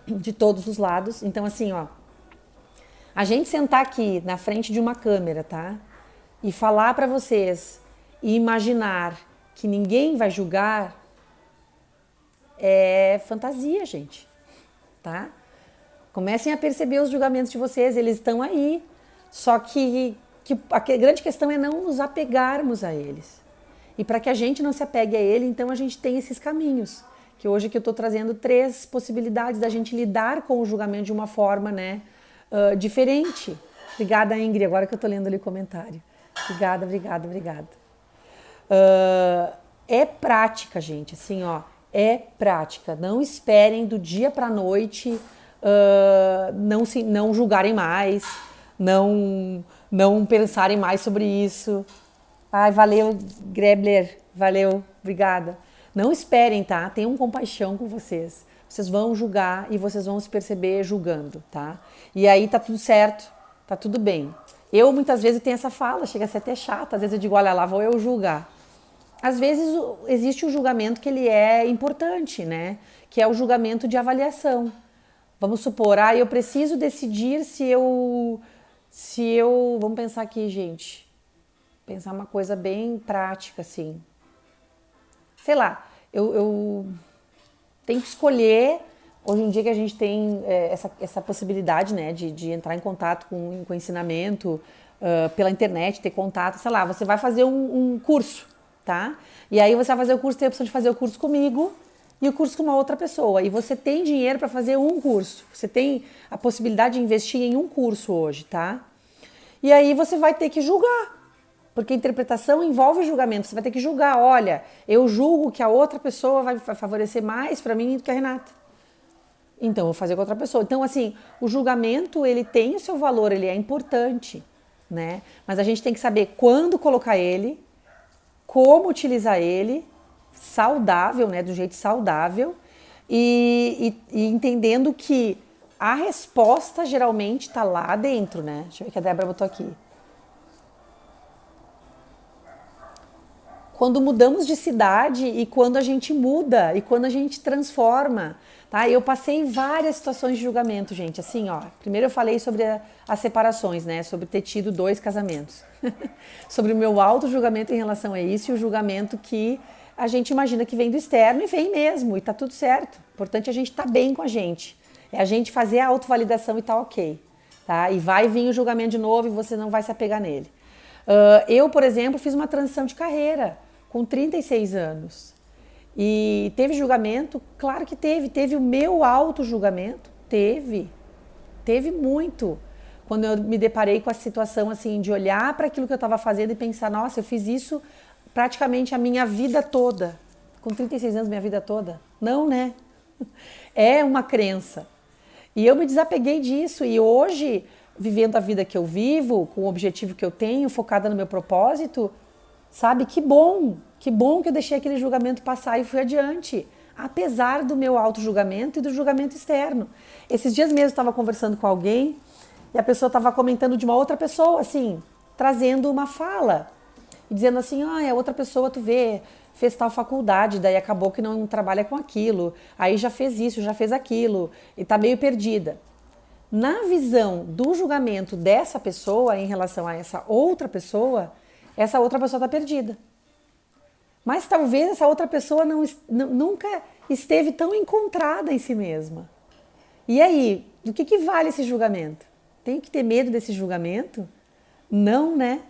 de todos os lados. Então assim, ó, a gente sentar aqui na frente de uma câmera, tá? E falar para vocês e imaginar que ninguém vai julgar é fantasia, gente, tá? Comecem a perceber os julgamentos de vocês, eles estão aí. Só que a grande questão é não nos apegarmos a eles. E para que a gente não se apegue a ele, então a gente tem esses caminhos. Que hoje que eu estou trazendo 3 possibilidades da gente lidar com o julgamento de uma forma, né, diferente. Obrigada, Ingrid, agora que eu estou lendo ali o comentário. Obrigada, obrigada, obrigada. É prática, gente, assim, ó, é prática. Não esperem do dia para a noite não julgarem mais, não pensarem mais sobre isso. Ai, valeu, Grebler, valeu, obrigada. Não esperem, tá? Tenham compaixão com vocês. Vocês vão julgar e vocês vão se perceber julgando, tá? E aí tá tudo certo, tá tudo bem. Eu muitas vezes tenho essa fala, chega a ser até chata, às vezes eu digo, olha lá, vou eu julgar. Às vezes existe um julgamento que ele é importante, né? Que é o julgamento de avaliação. Vamos supor, eu preciso decidir se eu, vamos pensar aqui, gente, pensar uma coisa bem prática, assim. Sei lá, eu tenho que escolher, hoje em dia que a gente tem essa possibilidade, né, de entrar em contato com ensinamento pela internet, ter contato, sei lá, você vai fazer um curso, tá? E aí você vai fazer o curso, tem a opção de fazer o curso comigo e o curso com uma outra pessoa. E você tem dinheiro para fazer um curso, você tem a possibilidade de investir em um curso hoje, tá? E aí você vai ter que julgar. Porque interpretação envolve julgamento. Você vai ter que julgar. Olha, eu julgo que a outra pessoa vai favorecer mais para mim do que a Renata. Então, eu vou fazer com outra pessoa. Então, assim, o julgamento, ele tem o seu valor, ele é importante, né? Mas a gente tem que saber quando colocar ele, como utilizar ele, saudável, né? Do jeito saudável. E entendendo que a resposta geralmente está lá dentro, né? Deixa eu ver que a Débora botou aqui. Quando mudamos de cidade e quando a gente muda e quando a gente transforma, tá? Eu passei várias situações de julgamento, gente, assim, ó. Primeiro eu falei sobre as separações, né? Sobre ter tido 2 casamentos. Sobre o meu auto-julgamento em relação a isso e o julgamento que a gente imagina que vem do externo e vem mesmo, e tá tudo certo. O importante é a gente estar bem com a gente. É a gente fazer a autovalidação e tá ok, tá? E vai vir o julgamento de novo e você não vai se apegar nele. Eu, por exemplo, fiz uma transição de carreira com 36 anos. E teve julgamento? Claro que teve. Teve o meu auto-julgamento? Teve. Teve muito. Quando eu me deparei com a situação assim de olhar para aquilo que eu estava fazendo e pensar, nossa, eu fiz isso praticamente a minha vida toda. Com 36 anos, minha vida toda? Não, né? É uma crença. E eu me desapeguei disso. E hoje, vivendo a vida que eu vivo, com o objetivo que eu tenho, focada no meu propósito, sabe, que bom que eu deixei aquele julgamento passar e fui adiante, apesar do meu auto-julgamento e do julgamento externo. Esses dias mesmo eu estava conversando com alguém e a pessoa estava comentando de uma outra pessoa, assim, trazendo uma fala e dizendo assim, a outra pessoa, tu vê, fez tal faculdade, daí acabou que não trabalha com aquilo, aí já fez isso, já fez aquilo e tá meio perdida. Na visão do julgamento dessa pessoa em relação a essa outra pessoa está perdida. Mas talvez essa outra pessoa nunca esteve tão encontrada em si mesma. E aí, do que vale esse julgamento? Tenho que ter medo desse julgamento? Não, né?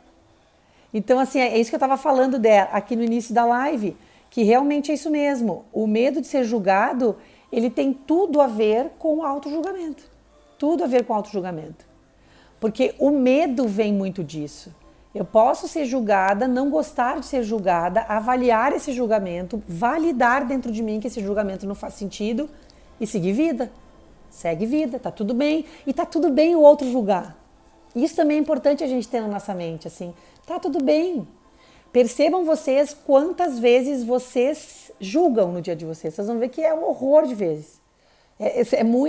Então, assim, é isso que eu estava falando aqui no início da live, que realmente é isso mesmo. O medo de ser julgado, ele tem tudo a ver com o auto-julgamento. Tudo a ver com o auto-julgamento. Porque o medo vem muito disso. Eu posso ser julgada, não gostar de ser julgada, avaliar esse julgamento, validar dentro de mim que esse julgamento não faz sentido e seguir vida. Segue vida, tá tudo bem. E tá tudo bem o outro julgar. Isso também é importante a gente ter na nossa mente, assim. Tá tudo bem. Percebam vocês quantas vezes vocês julgam no dia de vocês. Vocês vão ver que é um horror de vezes.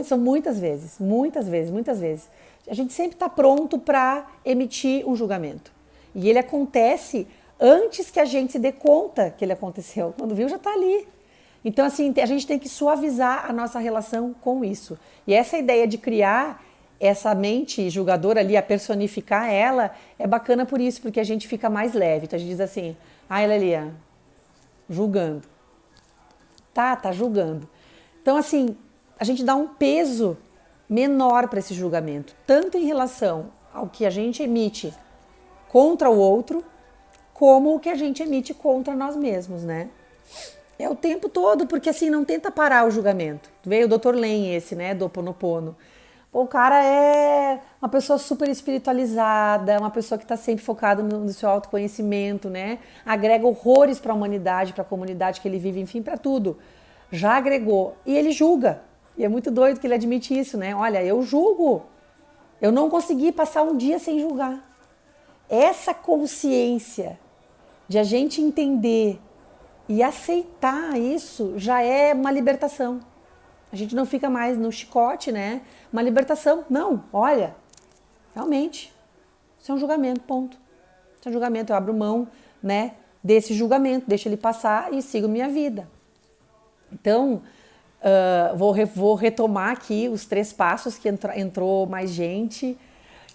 São muitas vezes, muitas vezes, muitas vezes. A gente sempre está pronto para emitir um julgamento. E ele acontece antes que a gente se dê conta que ele aconteceu. Quando viu, já está ali. Então, assim, a gente tem que suavizar a nossa relação com isso. E essa ideia de criar essa mente julgadora ali, a personificar ela, é bacana por isso, porque a gente fica mais leve. Então, a gente diz assim, ela ali, julgando. Tá julgando. Então, assim, a gente dá um peso menor para esse julgamento, tanto em relação ao que a gente emite contra o outro, como o que a gente emite contra nós mesmos, né? É o tempo todo, porque assim, não tenta parar o julgamento. Veio o Dr. Len esse, né, do Ho Oponopono. Pô, o cara é uma pessoa super espiritualizada, uma pessoa que está sempre focada no seu autoconhecimento, né? Agrega horrores para a humanidade, para a comunidade que ele vive, enfim, para tudo. Já agregou. E ele julga. E é muito doido que ele admite isso, né? Olha, eu julgo. Eu não consegui passar um dia sem julgar. Essa consciência de a gente entender e aceitar isso já é uma libertação. A gente não fica mais no chicote, né? Uma libertação. Não, olha, realmente, isso é um julgamento, ponto. Isso é um julgamento, eu abro mão, né, desse julgamento, deixo ele passar e sigo minha vida. Então, vou retomar aqui os 3 passos que entrou mais gente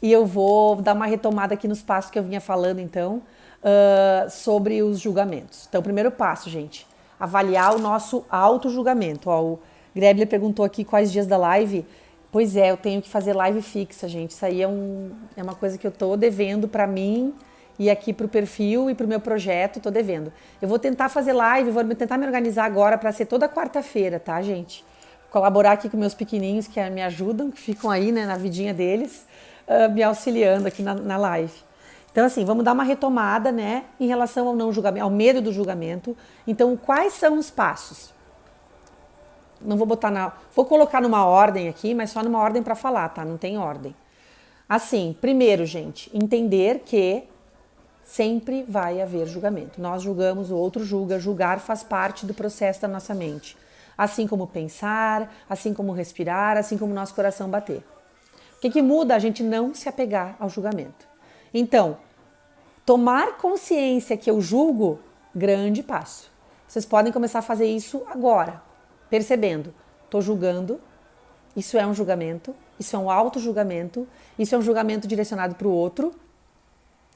e eu vou dar uma retomada aqui nos passos que eu vinha falando, então, sobre os julgamentos. Então, o primeiro passo, gente, avaliar o nosso auto-julgamento. Ó, o Grebler perguntou aqui quais dias da live. Pois é, eu tenho que fazer live fixa, gente. Isso aí é uma coisa que eu tô devendo para mim e aqui pro perfil e pro meu projeto, tô devendo. Eu vou tentar fazer live, vou tentar me organizar agora para ser toda quarta-feira, tá, gente? Colaborar aqui com meus pequenininhos que me ajudam, que ficam aí, né, na vidinha deles, me auxiliando aqui na live. Então, assim, vamos dar uma retomada, né, em relação ao não julgamento, ao medo do julgamento. Então, quais são os passos? Não vou botar vou colocar numa ordem aqui, mas só numa ordem para falar, tá? Não tem ordem. Assim, primeiro, gente, entender que sempre vai haver julgamento. Nós julgamos, o outro julga, julgar faz parte do processo da nossa mente. Assim como pensar, assim como respirar, assim como nosso coração bater. O que muda? A gente não se apegar ao julgamento. Então, tomar consciência que eu julgo, grande passo. Vocês podem começar a fazer isso agora, percebendo, estou julgando, isso é um julgamento, isso é um auto-julgamento, isso é um julgamento direcionado para o outro,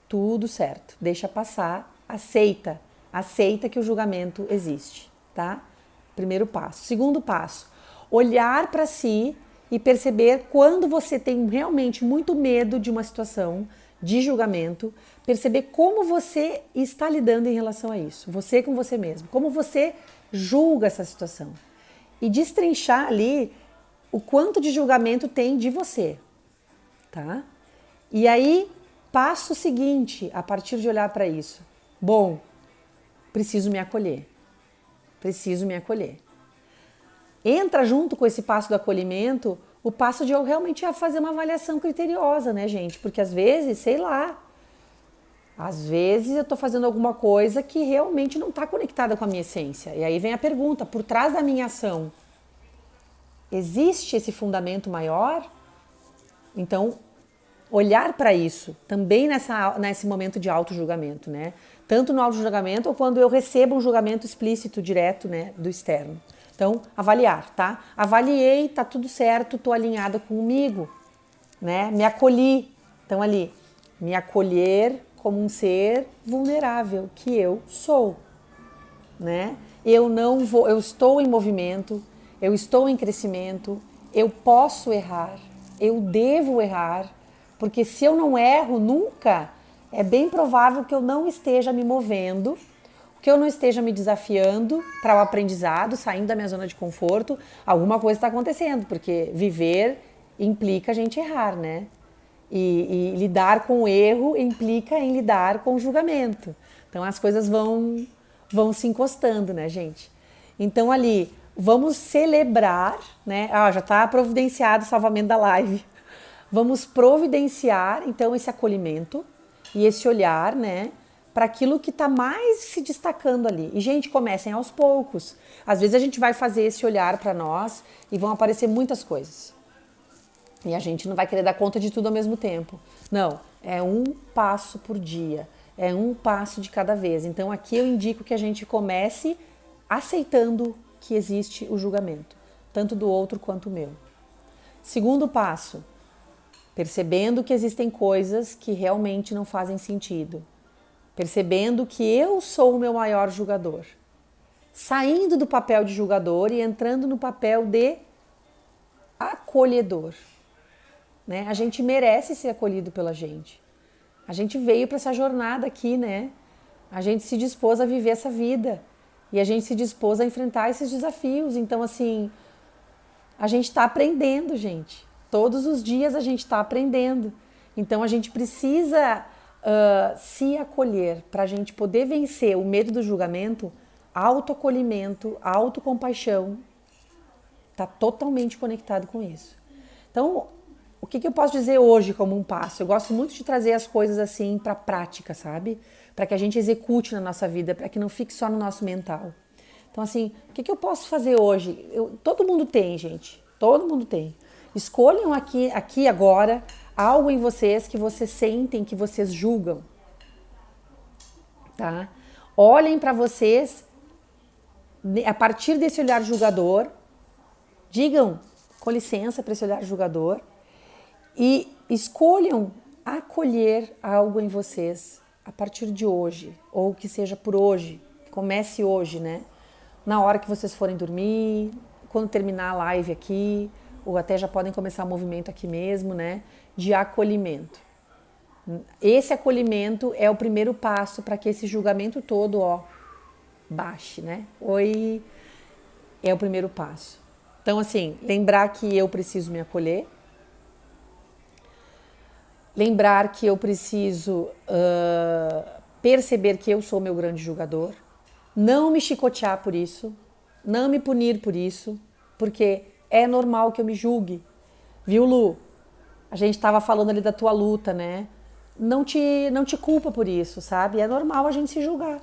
tudo certo, deixa passar, aceita que o julgamento existe, tá? Primeiro passo. Segundo passo, olhar para si e perceber quando você tem realmente muito medo de uma situação de julgamento, perceber como você está lidando em relação a isso, você com você mesmo, como você julga essa situação e destrinchar ali o quanto de julgamento tem de você, tá? E aí, passo seguinte, a partir de olhar para isso, bom, preciso me acolher, Entra junto com esse passo do acolhimento o passo de eu realmente fazer uma avaliação criteriosa, né, gente? Porque às vezes, sei lá, às vezes eu tô fazendo alguma coisa que realmente não tá conectada com a minha essência. E aí vem a pergunta, por trás da minha ação, existe esse fundamento maior? Então, olhar para isso, também nesse momento de auto-julgamento, né? Tanto no auto-julgamento ou quando eu recebo um julgamento explícito, direto, né, do externo. Então, avaliar, tá? Avaliei, tá tudo certo, tô alinhada comigo, né? Me acolhi. Então, ali, me acolher como um ser vulnerável que eu sou, né? Eu estou em movimento, eu estou em crescimento, eu posso errar, eu devo errar, porque se eu não erro nunca, é bem provável que eu não esteja me movendo, que eu não esteja me desafiando para o aprendizado, saindo da minha zona de conforto, alguma coisa está acontecendo, porque viver implica a gente errar, né? E lidar com o erro implica em lidar com o julgamento. Então as coisas vão se encostando, né, gente? Então ali, vamos celebrar, né? Já está providenciado o salvamento da live. Vamos providenciar, então, esse acolhimento e esse olhar, né? Para aquilo que está mais se destacando ali. E, gente, comecem aos poucos. Às vezes a gente vai fazer esse olhar para nós e vão aparecer muitas coisas. E a gente não vai querer dar conta de tudo ao mesmo tempo. Não, é um passo por dia. É um passo de cada vez. Então aqui eu indico que a gente comece aceitando que existe o julgamento, tanto do outro quanto o meu. Segundo passo, percebendo que existem coisas que realmente não fazem sentido. Percebendo que eu sou o meu maior julgador. Saindo do papel de julgador e entrando no papel de acolhedor. Né? A gente merece ser acolhido pela gente. A gente veio para essa jornada aqui, né? A gente se dispôs a viver essa vida. E a gente se dispôs a enfrentar esses desafios. Então, assim, a gente está aprendendo, gente. Todos os dias a gente está aprendendo. Então, a gente precisa se acolher para a gente poder vencer o medo do julgamento. Autoacolhimento, autocompaixão. Está totalmente conectado com isso. Então, o que eu posso dizer hoje como um passo? Eu gosto muito de trazer as coisas assim para a prática, sabe? Para que a gente execute na nossa vida, para que não fique só no nosso mental. Então, assim, o que eu posso fazer hoje? Todo mundo tem, gente. Todo mundo tem. Escolham aqui agora, algo em vocês que vocês sentem, que vocês julgam. Tá? Olhem para vocês a partir desse olhar julgador. Digam com licença para esse olhar julgador. E escolham acolher algo em vocês a partir de hoje, ou que seja por hoje, comece hoje, né? Na hora que vocês forem dormir, quando terminar a live aqui, ou até já podem começar o movimento aqui mesmo, né? De acolhimento. Esse acolhimento é o primeiro passo para que esse julgamento todo, baixe, né? É o primeiro passo. Então, assim, lembrar que eu preciso me acolher, lembrar que eu preciso perceber que eu sou meu grande julgador, não me chicotear por isso, não me punir por isso, porque é normal que eu me julgue. Viu, Lu? A gente estava falando ali da tua luta, né? Não te culpa por isso, sabe? É normal a gente se julgar.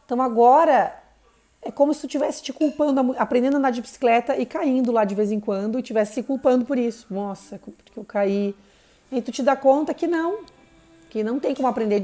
Então agora é como se tu estivesse te culpando, aprendendo a andar de bicicleta e caindo lá de vez em quando e estivesse se culpando por isso. Nossa, porque eu caí. E tu te dá conta que não tem como aprender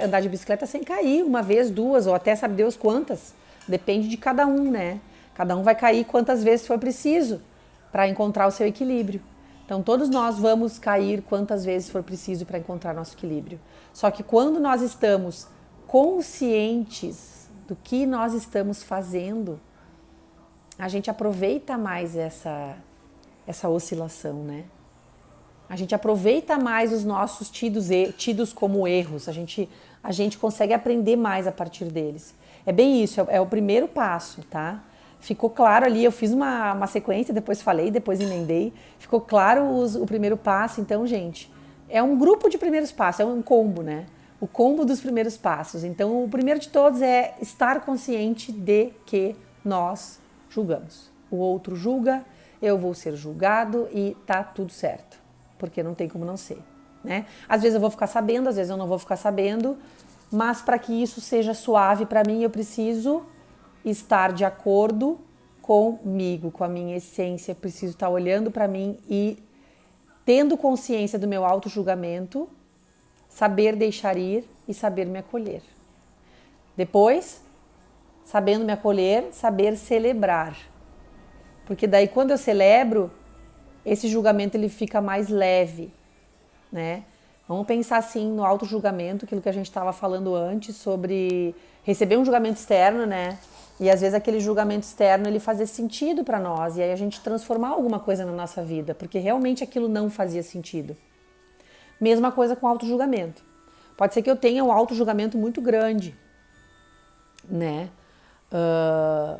andar de bicicleta sem cair uma vez, duas, ou até sabe Deus quantas. Depende de cada um, né? Cada um vai cair quantas vezes for preciso para encontrar o seu equilíbrio. Então todos nós vamos cair quantas vezes for preciso para encontrar nosso equilíbrio. Só que quando nós estamos conscientes do que nós estamos fazendo, a gente aproveita mais essa oscilação, né? A gente aproveita mais os nossos tidos como erros. A gente consegue aprender mais a partir deles. É bem isso, é o primeiro passo, tá? Ficou claro ali, eu fiz uma sequência, depois falei, depois emendei. Ficou claro o primeiro passo. Então, gente, é um grupo de primeiros passos, é um combo, né? O combo dos primeiros passos. Então, o primeiro de todos é estar consciente de que nós julgamos. O outro julga, eu vou ser julgado e tá tudo certo. Porque não tem como não ser, né? Às vezes eu vou ficar sabendo, às vezes eu não vou ficar sabendo, mas para que isso seja suave para mim, eu preciso estar de acordo comigo, com a minha essência, preciso estar olhando para mim e tendo consciência do meu auto-julgamento, saber deixar ir e saber me acolher. Depois, sabendo me acolher, saber celebrar. Porque daí quando eu celebro, esse julgamento ele fica mais leve, né? Vamos pensar assim no auto-julgamento, aquilo que a gente estava falando antes sobre receber um julgamento externo, né? E às vezes aquele julgamento externo ele fazia sentido para nós e aí a gente transformar alguma coisa na nossa vida, porque realmente aquilo não fazia sentido. Mesma coisa com auto-julgamento. Pode ser que eu tenha um auto-julgamento muito grande, né?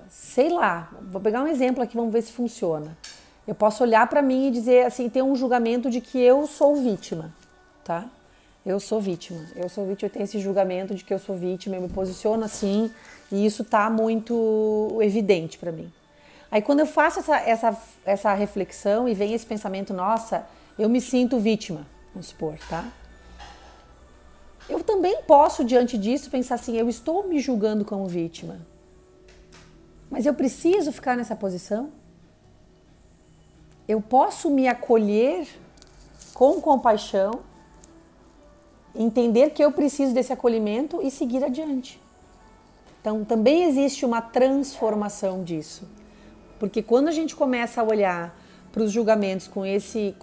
Sei lá, vou pegar um exemplo aqui, vamos ver se funciona. Eu posso olhar para mim e dizer assim, ter um julgamento de que eu sou vítima, tá? Eu sou vítima, eu tenho esse julgamento de que eu sou vítima, eu me posiciono assim e isso tá muito evidente para mim. Aí quando eu faço essa reflexão e vem esse pensamento, nossa, eu me sinto vítima, vamos supor, tá? Eu também posso, diante disso, pensar assim, eu estou me julgando como vítima, mas eu preciso ficar nessa posição? Eu posso me acolher com compaixão entender que eu preciso desse acolhimento e seguir adiante. Então, também existe uma transformação disso. Porque quando a gente começa a olhar para os julgamentos com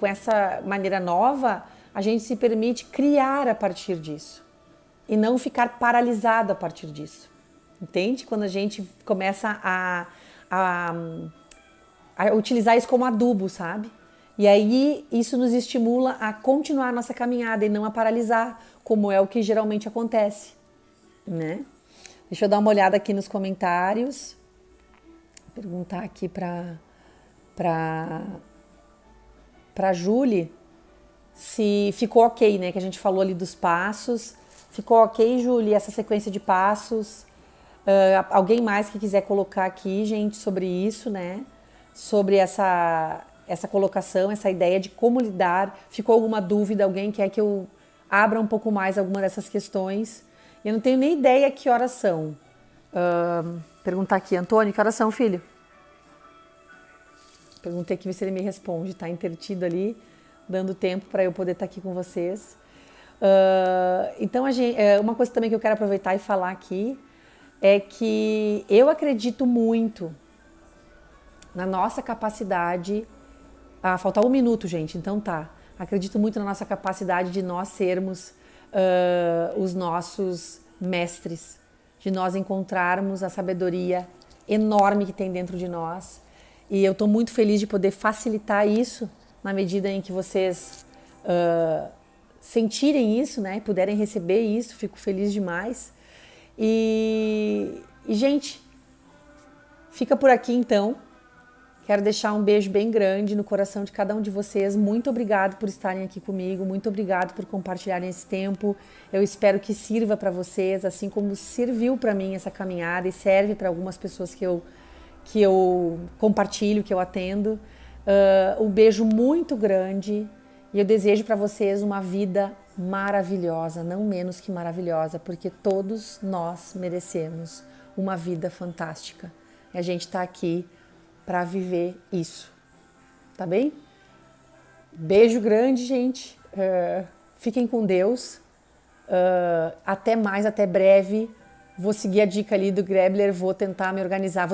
essa maneira nova, a gente se permite criar a partir disso e não ficar paralisado a partir disso. Entende? Quando a gente começa a utilizar isso como adubo, sabe? E aí isso nos estimula a continuar a nossa caminhada e não a paralisar, como é o que geralmente acontece, né? Deixa eu dar uma olhada aqui nos comentários. Perguntar aqui para Julie se ficou ok, né? Que a gente falou ali dos passos. Ficou ok, Julie, essa sequência de passos? Alguém mais que quiser colocar aqui, gente, sobre isso, né? Sobre essa colocação, essa ideia de como lidar. Ficou alguma dúvida? Alguém quer que eu abra um pouco mais alguma dessas questões? Eu não tenho nem ideia que horas são. Perguntar aqui, Antônio, que horas são, filho? Perguntei aqui, ver se ele me responde. Tá intertido ali, dando tempo para eu poder estar aqui com vocês. Então, uma coisa também que eu quero aproveitar e falar aqui é que eu acredito muito na nossa capacidade. Falta 1 minuto, gente, então tá. Acredito muito na nossa capacidade de nós sermos os nossos mestres, de nós encontrarmos a sabedoria enorme que tem dentro de nós. E eu estou muito feliz de poder facilitar isso na medida em que vocês sentirem isso, né? Puderem receber isso, fico feliz demais. E, gente, fica por aqui então. Quero deixar um beijo bem grande no coração de cada um de vocês. Muito obrigado por estarem aqui comigo, muito obrigado por compartilharem esse tempo. Eu espero que sirva para vocês, assim como serviu para mim essa caminhada e serve para algumas pessoas que eu compartilho, que eu atendo. Um beijo muito grande e eu desejo para vocês uma vida maravilhosa, não menos que maravilhosa, porque todos nós merecemos uma vida fantástica. E a gente está aqui para viver isso, tá bem? Beijo grande, gente. Fiquem com Deus. Até mais, até breve. Vou seguir a dica ali do Grebler, vou tentar me organizar.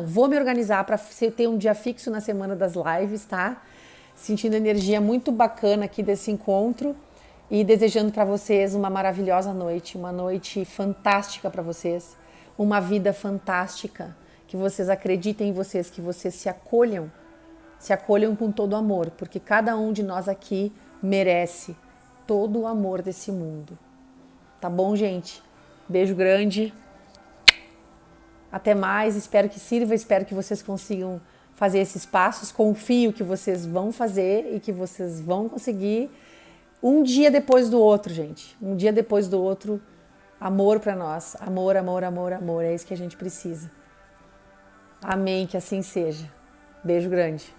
Vou me organizar para ter um dia fixo na semana das lives, tá? Sentindo energia muito bacana aqui desse encontro e desejando para vocês uma maravilhosa noite, uma noite fantástica para vocês, uma vida fantástica. Que vocês acreditem em vocês, que vocês se acolham com todo amor, porque cada um de nós aqui merece todo o amor desse mundo. Tá bom, gente? Beijo grande. Até mais, espero que sirva, espero que vocês consigam fazer esses passos. Confio que vocês vão fazer e que vocês vão conseguir. Um dia depois do outro, gente. Um dia depois do outro. Amor para nós. Amor, amor, amor, amor. É isso que a gente precisa. Amém, que assim seja. Beijo grande.